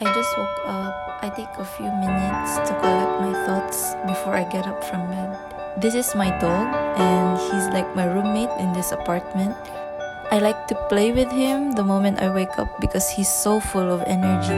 I just woke up. I take a few minutes to collect my thoughts before I get up from bed. This is my dog, and he's like my roommate in this apartment. I like to play with him the moment I wake up because he's so full of energy.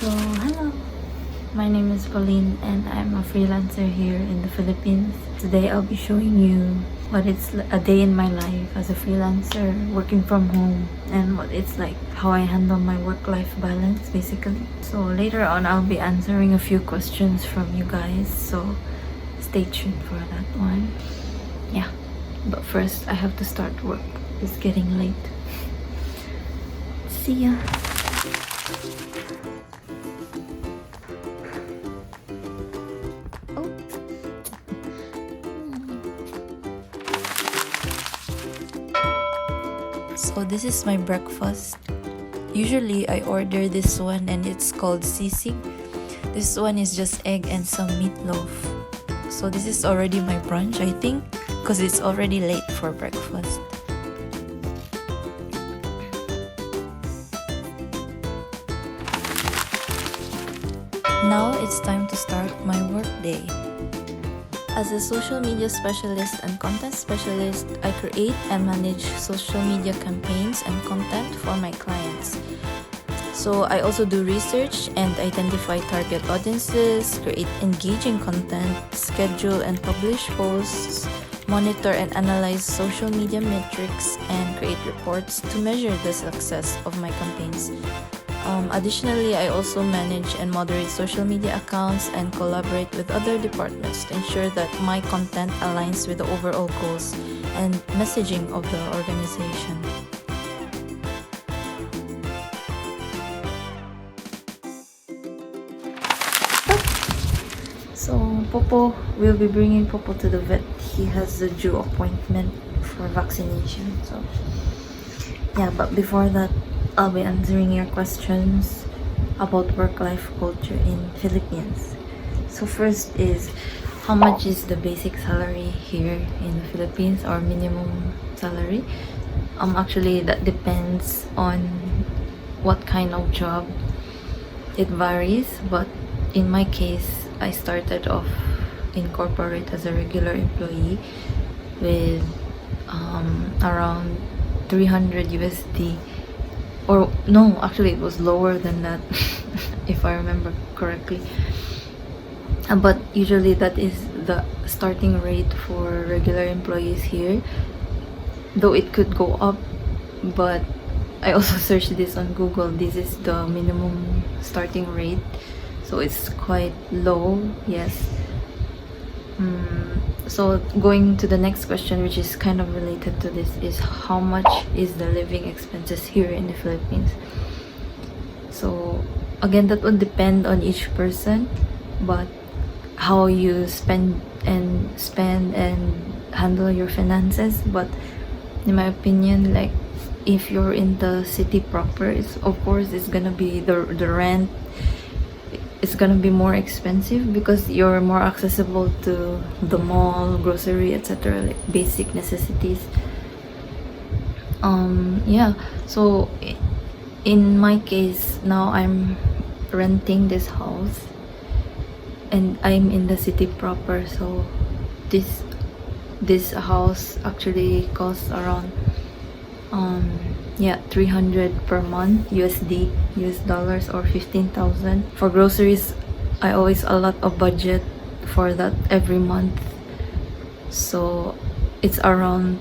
So, hello. My name is Pauline and I'm a freelancer here in the Philippines. Today I'll be showing you what it's a day in my life as a freelancer working from home and what it's like, how I handle my work-life balance basically. So later on I'll be answering a few questions from you guys, so stay tuned for that one. Yeah, but first I have to start work. It's getting late. See ya. So this is my breakfast. Usually I order this one and it's called sisig. This one is just egg and some meatloaf. So this is already my brunch, I think, because it's already late for breakfast. Now it's time to start my work day. As a social media specialist and content specialist, I create and manage social media campaigns and content for my clients. So I also do research and identify target audiences, create engaging content, schedule and publish posts, monitor and analyze social media metrics, and create reports to measure the success of my campaigns. Additionally, I also manage and moderate social media accounts and collaborate with other departments to ensure that my content aligns with the overall goals and messaging of the organization. So, Popo, we'll be bringing Popo to the vet. He has a due appointment for vaccination. So, yeah, but before that, I'll be answering your questions about work-life culture in Philippines. So first is, how much is the basic salary here in the Philippines, or minimum salary? Actually, that depends on what kind of job. It varies, but in my case, I started off in corporate as a regular employee with around 300 USD. Or no, actually it was lower than that if I remember correctly. But usually that is the starting rate for regular employees here, though it could go up, but I also searched this on Google. This is the minimum starting rate, so it's quite low. Yes. So going to the next question, which is kind of related to this, is how much is the living expenses here in the Philippines? So again, that would depend on each person, but how you spend and handle your finances. But in my opinion, like, if you're in the city proper, it's, of course, it's gonna be the rent. It's gonna be more expensive because you're more accessible to the mall, grocery, etc., like basic necessities. Yeah, so in my case now, I'm renting this house and I'm in the city proper, so this house actually costs around 300 per month USD, US dollars, or 15,000. For groceries, I always allot a budget for that every month, so it's around,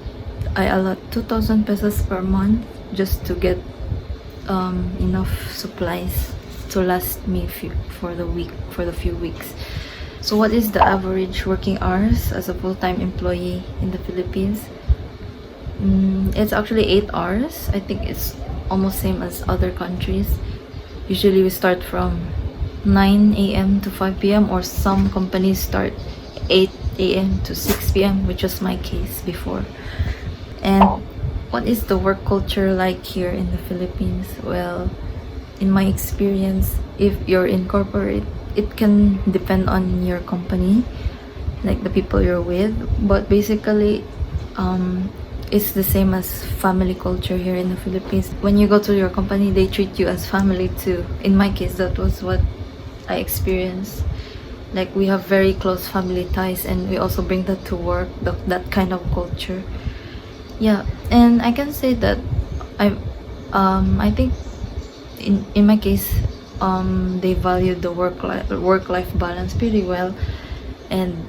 I allot 2,000 pesos per month just to get enough supplies to last me for the few weeks. So what is the average working hours as a full-time employee in the Philippines? It's actually 8 hours. I think it's almost same as other countries. Usually we start from 9 a.m. to 5 p.m. or some companies start 8 a.m. to 6 p.m., which was my case before. And what is the work culture like here in the Philippines? Well, in my experience, if you're in corporate, it can depend on your company, like the people you're with, but basically it's the same as family culture here in the Philippines. When you go to your company, they treat you as family too. In my case, that was what I experienced. Like, we have very close family ties, and we also bring that to work, that kind of culture. Yeah, and I can say that I think in my case, they value the work life balance pretty well, and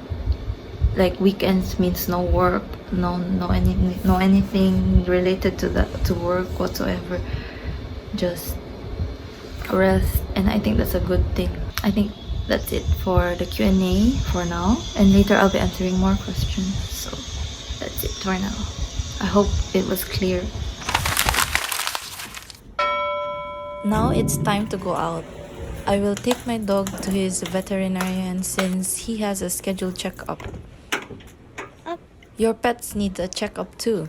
like weekends means no work, no anything related to that, to work whatsoever, just rest. And I think that's a good thing. I think that's it for the Q&A for now, and later I'll be answering more questions. So that's it for now. I hope it was clear. Now it's time to go out. I will take my dog to his veterinarian since he has a scheduled checkup. Your pets need a checkup too.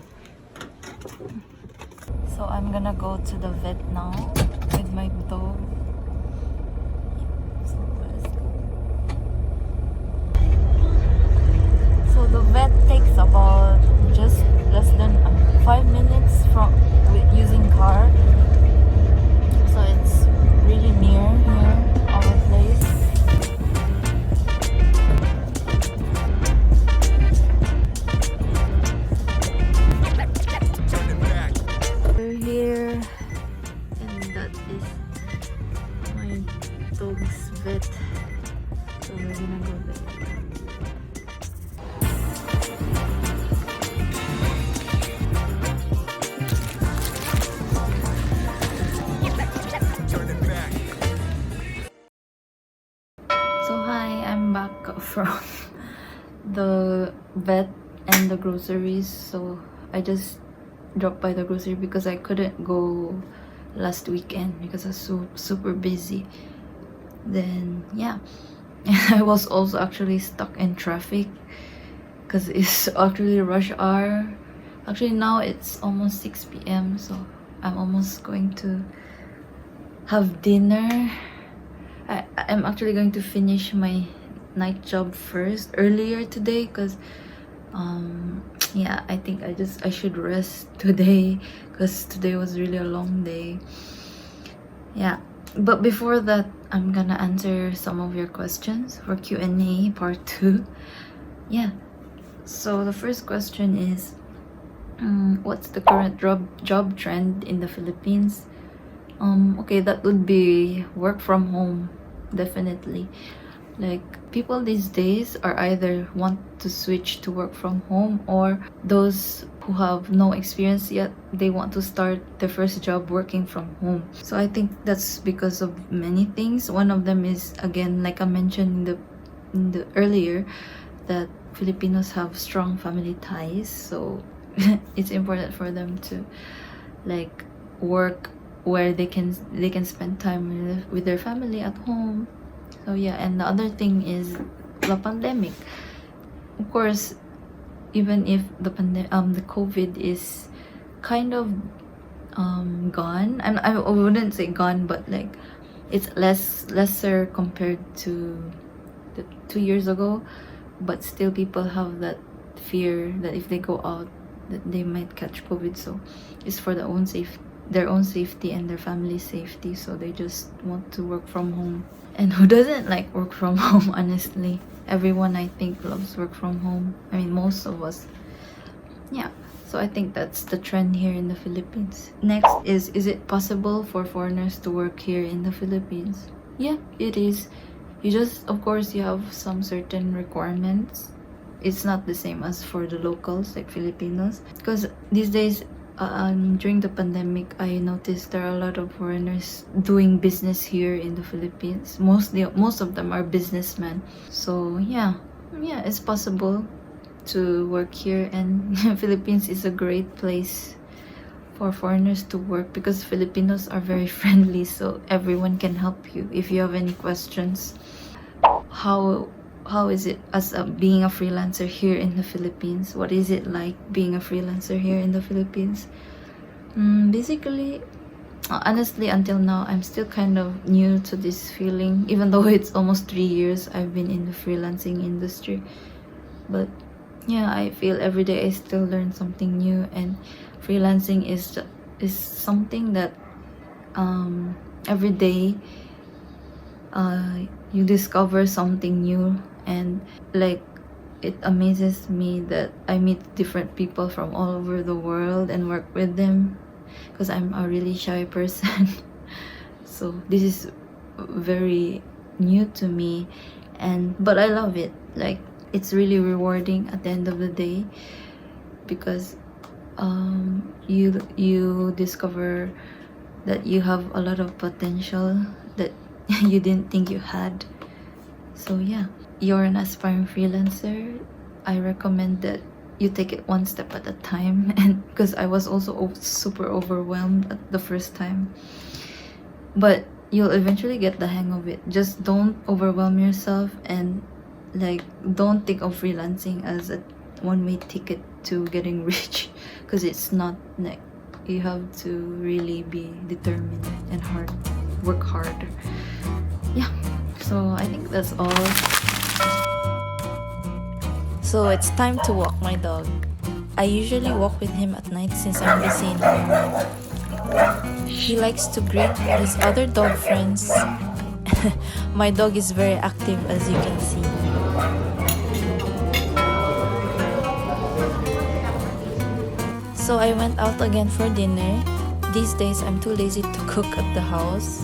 So I'm gonna go to the vet now with my dog. So let's go. So the vet takes about just less than 5 minutes from using car. So it's really near here, our place. We're here, and that is my dog's vet. So we're gonna go there. So hi, I'm back from the vet and the groceries. So I just dropped by the grocery because I couldn't go last weekend because I was so super busy. Then yeah, I was also actually stuck in traffic because it's actually rush hour. Actually now it's almost 6 p.m. so I'm almost going to have dinner. I'm actually going to finish my night job first earlier today because yeah, I think I should rest today because today was really a long day. Yeah, but before that, I'm gonna answer some of your questions for Q&A part 2. Yeah, so the first question is what's the current job trend in the Philippines? Okay, that would be work from home, definitely. Like, people these days are either want to switch to work from home, or those who have no experience yet, they want to start their first job working from home. So I think that's because of many things. One of them is, again, like I mentioned in the earlier, that Filipinos have strong family ties, so it's important for them to like work where they can spend time with their family at home. So yeah, and the other thing is the pandemic. Of course, even if the COVID is kind of gone, I wouldn't say gone, but like it's lesser compared to the 2 years ago, but still people have that fear that if they go out that they might catch COVID. So it's for their own safety and their family's safety, so they just want to work from home. And who doesn't like work from home? Honestly, everyone I think loves work from home. I mean, most of us. Yeah, so I think that's the trend here in the Philippines. Next is it possible for foreigners to work here in the Philippines? Yeah, it is. You just, of course, you have some certain requirements. It's not the same as for the locals, like Filipinos, because these days during the pandemic, I noticed there are a lot of foreigners doing business here in the Philippines. Most of them are businessmen. So yeah, it's possible to work here, and Philippines is a great place for foreigners to work because Filipinos are very friendly, so everyone can help you if you have any questions. How is it as being a freelancer here in the Philippines? What is it like being a freelancer here in the Philippines? Basically, honestly, until now, I'm still kind of new to this feeling, even though it's almost 3 years I've been in the freelancing industry. But yeah, I feel every day I still learn something new, and freelancing is something that every day you discover something new, and like it amazes me that I meet different people from all over the world and work with them because I'm a really shy person. So this is very new to me, but I love it. Like, it's really rewarding at the end of the day because you discover that you have a lot of potential that you didn't think you had. So yeah, you're an aspiring freelancer, I recommend that you take it one step at a time, and because I was also super overwhelmed at the first time, but you'll eventually get the hang of it. Just don't overwhelm yourself, and like, don't think of freelancing as a one-way ticket to getting rich, because it's not. Like, you have to really be determined and work hard. Yeah, so I think that's all. So it's time to walk my dog. I usually walk with him at night since I'm busy in the morning. He likes to greet his other dog friends. My dog is very active, as you can see. So I went out again for dinner. These days I'm too lazy to cook at the house.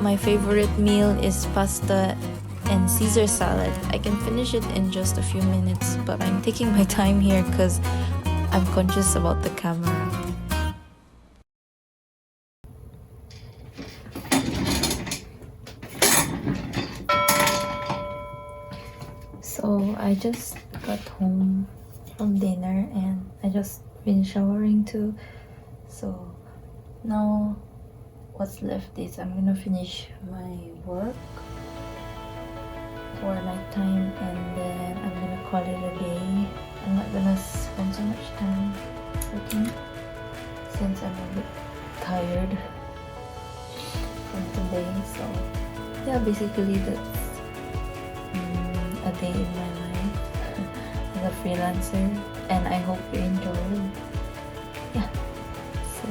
My favorite meal is pasta and Caesar salad. I can finish it in just a few minutes, but I'm taking my time here because I'm conscious about the camera. So I just got home from dinner and I just been showering too. So now what's left is I'm gonna finish my work for nighttime, and then I'm gonna call it a day. I'm not gonna spend so much time cooking since I'm a bit tired from today. So yeah, basically that's a day in my life as a freelancer, and I hope you enjoyed. Yeah, so